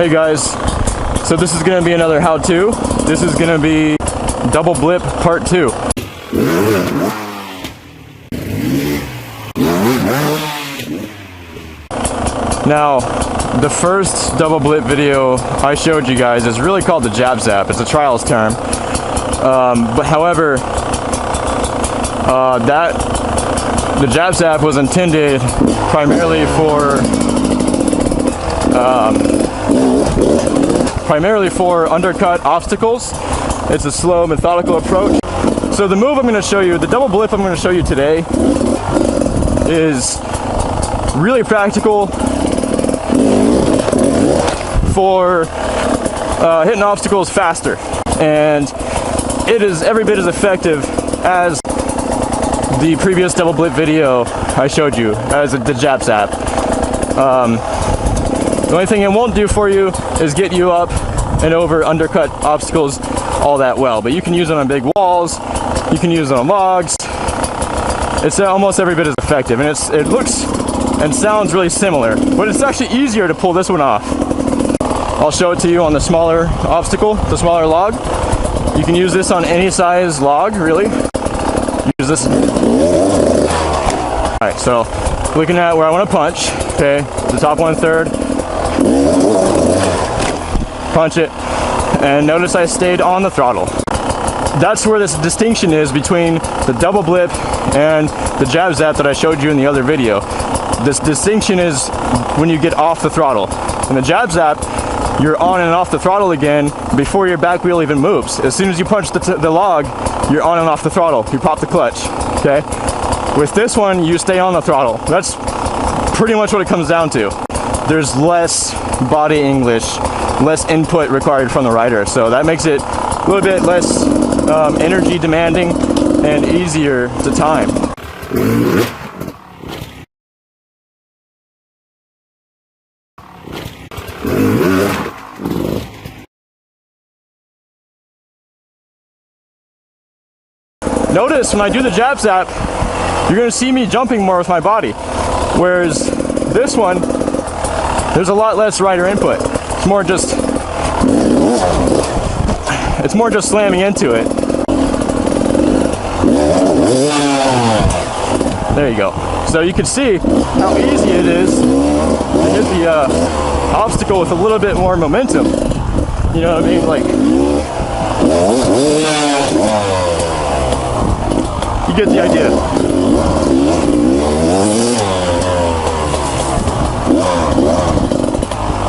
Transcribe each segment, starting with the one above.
Hey guys, so this is going to be another how-to. This is going to be double blip part 2. Now, the first double blip video I showed you guys is really called the jab zap. It's a trials term. But however, the jab zap was intended primarily for undercut obstacles. It's a slow, methodical approach. So the move I'm going to show you, the double blip I'm going to show you today, is really practical for hitting obstacles faster, and it is every bit as effective as the previous double blip video I showed you, as the jab zap. The only thing it won't do for you is get you up and over undercut obstacles all that well, but you can use it on big walls, you can use it on logs. It's almost every bit as effective, and it looks and sounds really similar, but it's actually easier to pull this one off. I'll show it to you on the smaller obstacle, the smaller log. You can use this on any size log, really. Use this. Alright, so looking at where I want to punch, okay, the top 1/3. Punch it, and notice I stayed on the throttle. That's where this distinction is between the double blip and the jab zap that I showed you in the other video. This distinction is when you get off the throttle. In the jab zap, you're on and off the throttle again before your back wheel even moves. As soon as you punch the log, you're on and off the throttle. You pop the clutch, okay? With this one, you stay on the throttle. That's pretty much what it comes down to. There's less body English, less input required from the rider, so that makes it a little bit less energy demanding and easier to time. Notice when I do the jab zap, you're going to see me jumping more with my body, whereas this one, there's a lot less rider input. It's more just slamming into it. There you go. So you can see how easy it is to hit the obstacle with a little bit more momentum. You know what I mean? Like, you get the idea.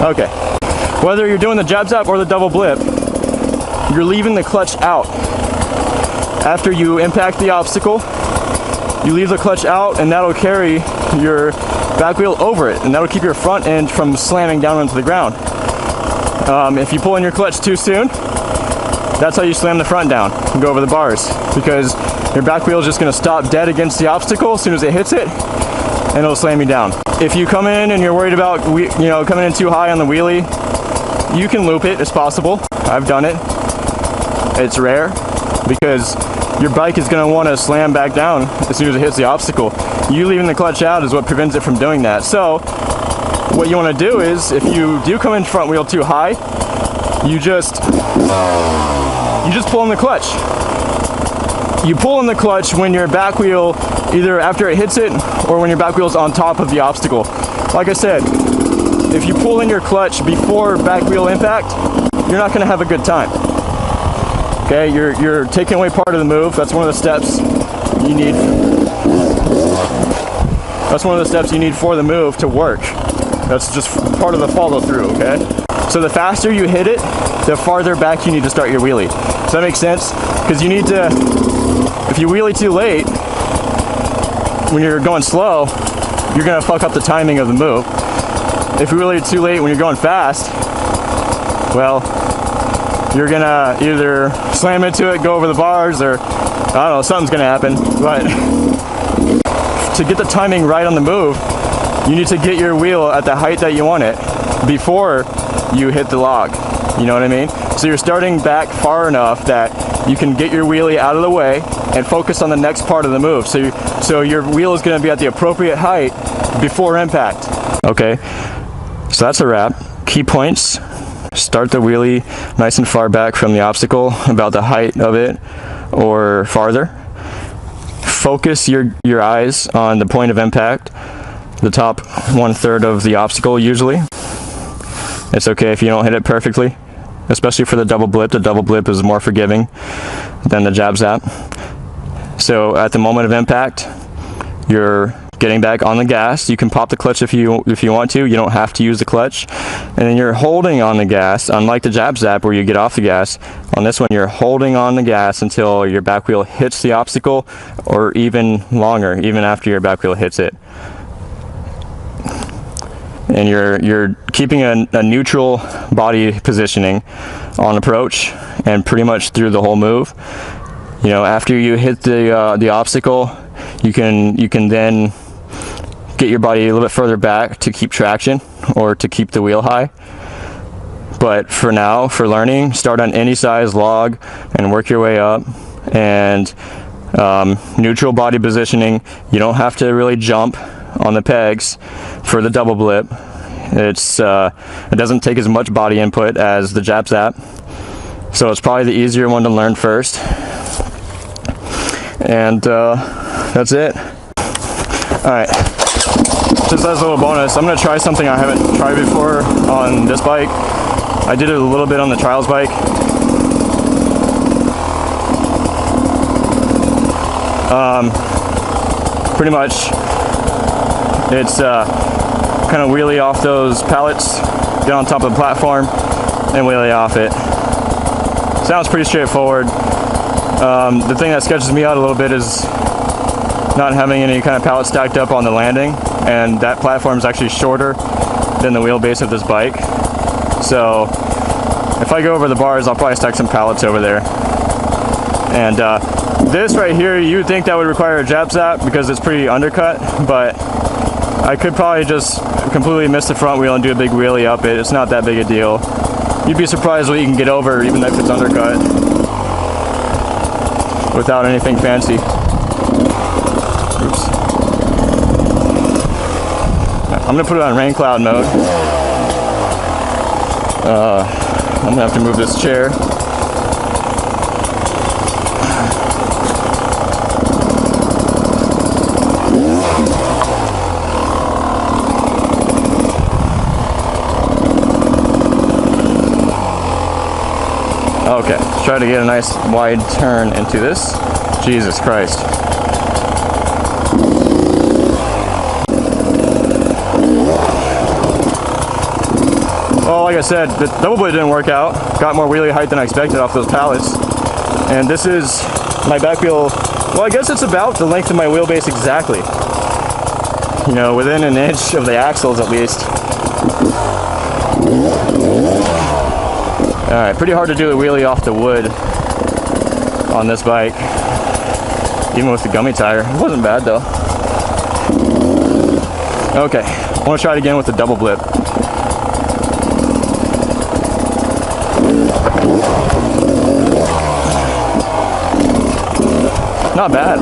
Okay. Whether you're doing the jab zap or the double blip, you're leaving the clutch out. After you impact the obstacle, you leave the clutch out, and that'll carry your back wheel over it, and that'll keep your front end from slamming down into the ground. If you pull in your clutch too soon, that's how you slam the front down and go over the bars, because your back wheel is just going to stop dead against the obstacle as soon as it hits it, and it'll slam you down. If you come in and you're worried about coming in too high on the wheelie, you can loop it. It's possible. I've done it. It's rare because your bike is going to want to slam back down as soon as it hits the obstacle. You leaving the clutch out is what prevents it from doing that. So what you want to do is, if you do come in front wheel too high, you just pull in the clutch. You pull in the clutch when your back wheel, either after it hits it or when your back wheel's on top of the obstacle. Like I said, if you pull in your clutch before back wheel impact, you're not going to have a good time. Okay, you're taking away part of the move. That's one of the steps you need. That's one of the steps you need for the move to work. That's just part of the follow through, okay? So the faster you hit it, the farther back you need to start your wheelie. Does that make sense? Because you need to, if you wheelie too late, when you're going slow, you're going to fuck up the timing of the move. If you wheelie too late when you're going fast, well, you're going to either slam into it, go over the bars, or, I don't know, something's going to happen. But to get the timing right on the move, you need to get your wheel at the height that you want it before you hit the log. You know what I mean? So you're starting back far enough that you can get your wheelie out of the way and focus on the next part of the move. So your wheel is going to be at the appropriate height before impact. Okay, so that's a wrap. key points: start the wheelie nice and far back from the obstacle, about the height of it or farther. Focus your eyes on the point of impact, the top 1/3 of the obstacle usually. It's okay if you don't hit it perfectly, especially for the double blip. The double blip is more forgiving than the jab zap. So at the moment of impact, you're getting back on the gas. You can pop the clutch if you want to. You don't have to use the clutch. And then you're holding on the gas, unlike the jab zap where you get off the gas. On this one, you're holding on the gas until your back wheel hits the obstacle, or even longer, even after your back wheel hits it. And you're keeping a neutral body positioning on approach and pretty much through the whole move. You know, after you hit the obstacle, you can then get your body a little bit further back to keep traction or to keep the wheel high. But for now, for learning, start on any size log and work your way up. And neutral body positioning. You don't have to really jump on the pegs for the double blip. It doesn't take as much body input as the jab zap, so it's probably the easier one to learn first. And that's it. Alright, just as a little bonus, I'm going to try something I haven't tried before on this bike. I did it a little bit on the trials bike. Pretty much it's kind of wheelie off those pallets, get on top of the platform, and wheelie off it. Sounds pretty straightforward. The thing that sketches me out a little bit is not having any kind of pallet stacked up on the landing, and that platform is actually shorter than the wheelbase of this bike. So if I go over the bars, I'll probably stack some pallets over there. And this right here, you would think that would require a jab zap because it's pretty undercut, but I could probably just completely miss the front wheel and do a big wheelie up it. It's not that big a deal. You'd be surprised what you can get over even if it's undercut without anything fancy. Oops. I'm gonna put it on rain cloud mode. I'm gonna have to move this chair. Okay, let's try to get a nice wide turn into this. Jesus Christ. Well, like I said, the double blade didn't work out. Got more wheelie height than I expected off those pallets. And this is my back wheel. Well, I guess it's about the length of my wheelbase exactly. You know, within an inch of the axles at least. Alright, pretty hard to do a wheelie off the wood on this bike, even with the gummy tire. It wasn't bad though. Okay, I want to try it again with the double blip. Not bad.